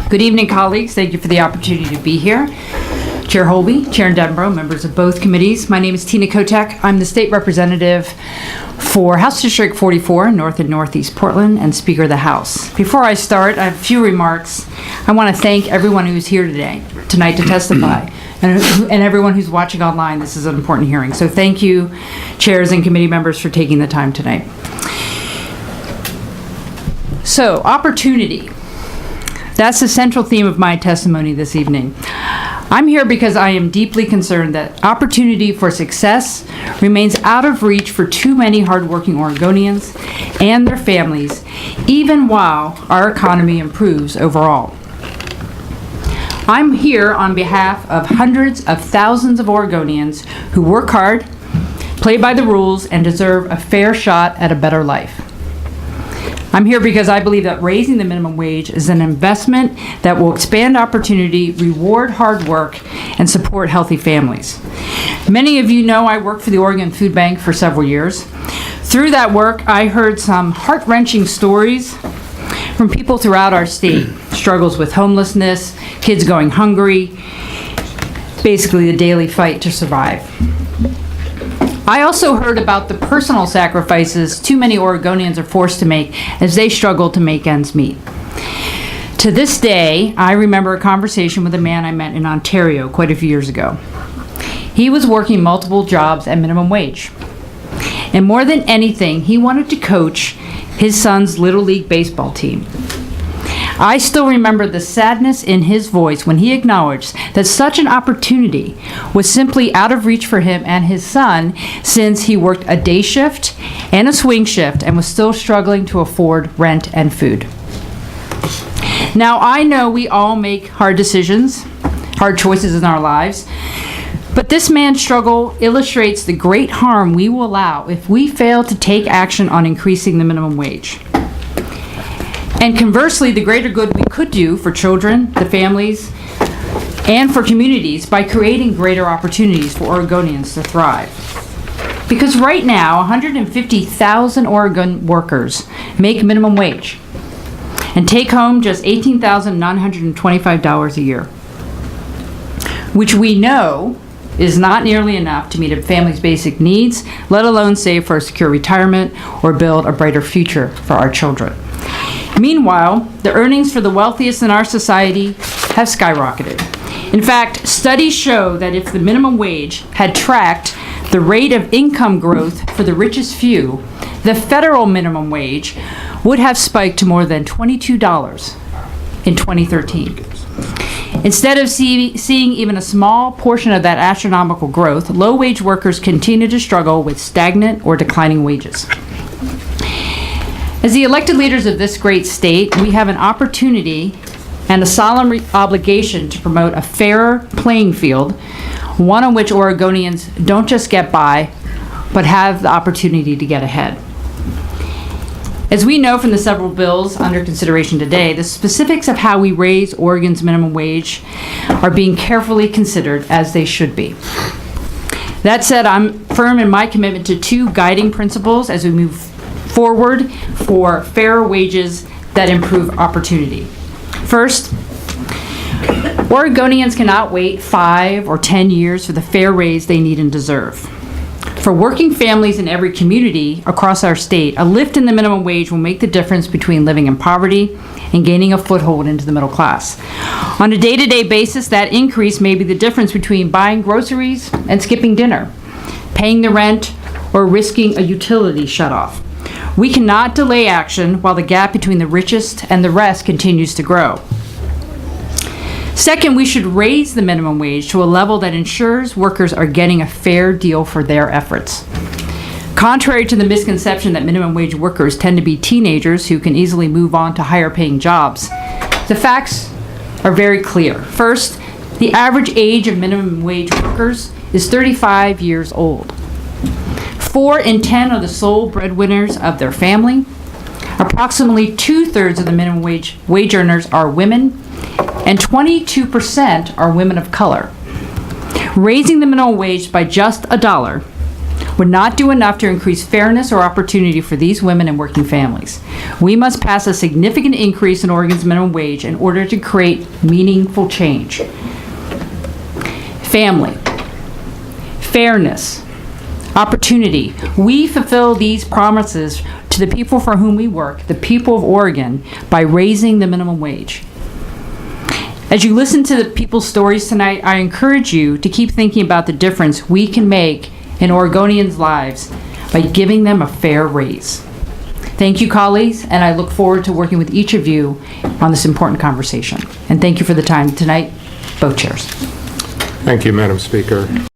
Good evening, colleagues. Thank you for the opportunity to be here. Chair Holby, Chair Denbrough, members of both committees. My name is Tina Kotek. I'm the state representative for House District 44, North and Northeast Portland, and Speaker of the House. Before I start, I have a few remarks. I want to thank everyone who's here tonight to testify, and everyone who's watching online. This is an important hearing. So thank you, chairs and committee members, for taking the time tonight. So, opportunity. That's the central theme of my testimony this evening. I'm here because I am deeply concerned that opportunity for success remains out of reach for too many hardworking Oregonians and their families, even while our economy improves overall. I'm here on behalf of hundreds of thousands of Oregonians who work hard, play by the rules, and deserve a fair shot at a better life. I'm here because I believe that raising the minimum wage is an investment that will expand opportunity, reward hard work, and support healthy families. Many of you know I worked for the Oregon Food Bank for several years. Through that work, I heard some heart-wrenching stories from people throughout our state. Struggles with homelessness, kids going hungry, basically the daily fight to survive. I also heard about the personal sacrifices too many Oregonians are forced to make as they struggle to make ends meet. To this day, I remember a conversation with a man I met in Ontario quite a few years ago. He was working multiple jobs at minimum wage. And more than anything, he wanted to coach his son's Little League baseball team. I still remember the sadness in his voice when he acknowledged that such an opportunity was simply out of reach for him and his son, since he worked a day shift and a swing shift and was still struggling to afford rent and food. Now, I know we all make hard decisions, hard choices in our lives, but this man's struggle illustrates the great harm we will allow if we fail to take action on increasing the minimum wage. And conversely, the greater good we could do for children, the families, and for communities by creating greater opportunities for Oregonians to thrive. Because right now, 150,000 Oregon workers make minimum wage and take home just $18,925 a year, which we know is not nearly enough to meet a family's basic needs, let alone save for a secure retirement or build a brighter future for our children. Meanwhile, the earnings for the wealthiest in our society have skyrocketed. In fact, studies show that if the minimum wage had tracked the rate of income growth for the richest few, the federal minimum wage would have spiked to more than $22 in 2013. Instead of seeing even a small portion of that astronomical growth, low-wage workers continue to struggle with stagnant or declining wages. As the elected leaders of this great state, we have an opportunity and a solemn obligation to promote a fairer playing field, one on which Oregonians don't just get by, but have the opportunity to get ahead. As we know from the several bills under consideration today, the specifics of how we raise Oregon's minimum wage are being carefully considered, as they should be. That said, I'm firm in my commitment to two guiding principles as we move forward for fairer wages that improve opportunity. First, Oregonians cannot wait 5 or 10 years for the fair raise they need and deserve. For working families in every community across our state, a lift in the minimum wage will make the difference between living in poverty and gaining a foothold into the middle class. On a day-to-day basis, that increase may be the difference between buying groceries and skipping dinner, paying the rent, or risking a utility shutoff. We cannot delay action while the gap between the richest and the rest continues to grow. Second, we should raise the minimum wage to a level that ensures workers are getting a fair deal for their efforts. Contrary to the misconception that minimum wage workers tend to be teenagers who can easily move on to higher paying jobs, the facts are very clear. First, the average age of minimum wage workers is 35 years old. 4 in 10 are the sole breadwinners of their family. Approximately 2/3 of the minimum wage earners are women, and 22% are women of color. Raising the minimum wage by just $1 would not do enough to increase fairness or opportunity for these women and working families. We must pass a significant increase in Oregon's minimum wage in order to create meaningful change. Family, fairness, opportunity. We fulfill these promises to the people for whom we work, the people of Oregon, by raising the minimum wage. As you listen to the people's stories tonight, I encourage you to keep thinking about the difference we can make in Oregonians' lives by giving them a fair raise. Thank you, colleagues, and I look forward to working with each of you on this important conversation. And thank you for the time tonight, both chairs. Thank you, Madam Speaker.